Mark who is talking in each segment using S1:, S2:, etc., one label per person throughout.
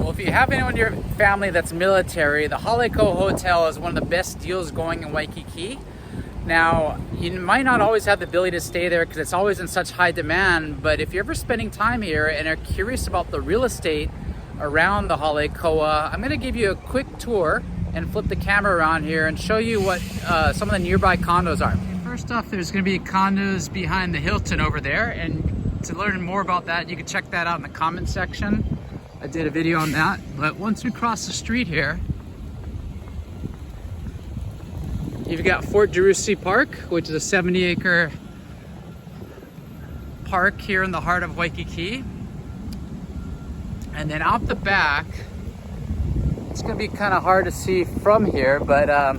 S1: Well, if you have anyone in your family that's military, the Hale Koa Hotel is one of the best deals going in Waikiki. Now, you might not always have the ability to stay there because it's always in such high demand, but if you're ever spending time here and are curious about the real estate around the Hale Koa, I'm going to give you a quick tour and flip the camera around here and show you what some of the nearby condos are. First off, there's going to be condos behind the Hilton over there, and to learn more about that, you can check that out in the comment section. I did a video on that, but once we cross the street here, you've got Fort Jerusi Park, which is a 70-acre park here in the heart of Waikiki. And then out the back, it's gonna be kind of hard to see from here, but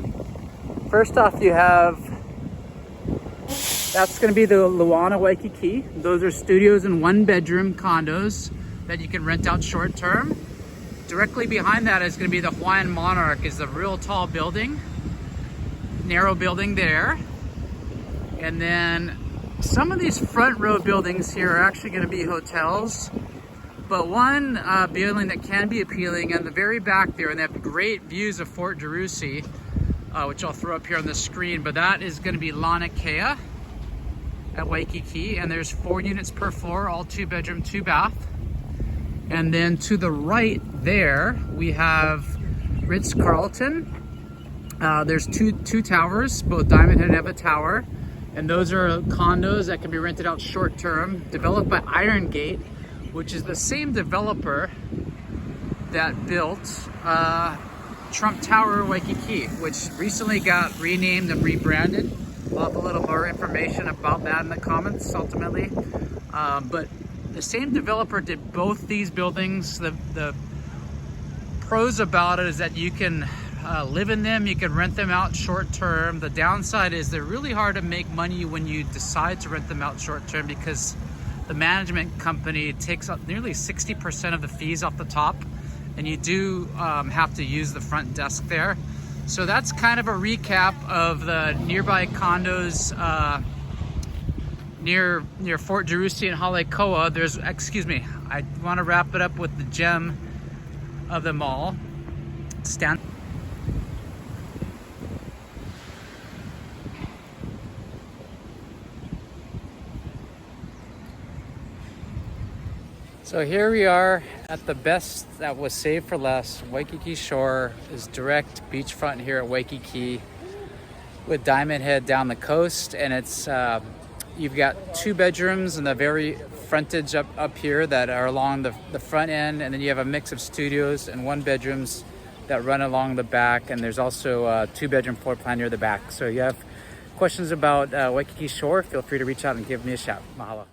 S1: first off you have, that's gonna be the Luana Waikiki. Those are studios and 1-bedroom condos that you can rent out short term. Directly behind that is gonna be the Hawaiian Monarch, is a real tall building, narrow building there. And then some of these front row buildings here are actually gonna be hotels. But one building that can be appealing in the very back there, and they have great views of Fort Jerusi, which I'll throw up here on the screen, but that is gonna be Lanikea at Waikiki, and there's 4 units per floor, all 2-bedroom, 2-bath. And then to the right there, we have Ritz-Carlton. There's two towers, both Diamond Head and Eva Tower, and those are condos that can be rented out short term, developed by Iron Gate, which is the same developer that built Trump Tower Waikiki, which recently got renamed and rebranded. We'll have a little more information about that in the comments ultimately. But the same developer did both these buildings. The pros about it is that you can live in them, you can rent them out short term. The downside is they're really hard to make money when you decide to rent them out short term, because the management company takes up nearly 60% of the fees off the top, and you do have to use the front desk there. So that's kind of a recap of the nearby condos near Fort Jerusi and Hale Koa. I want to wrap it up with the gem of them all. So here we are at the best that was saved for last. Waikiki Shore is direct beachfront here at Waikiki with Diamond Head down the coast, and it's you've got 2 bedrooms in the very frontage up here that are along the front end, and then you have a mix of studios and 1-bedrooms that run along the back, and there's also a 2-bedroom floor plan near the back. So you have questions about Waikiki Shore, feel free to reach out and give me a shout. Mahalo.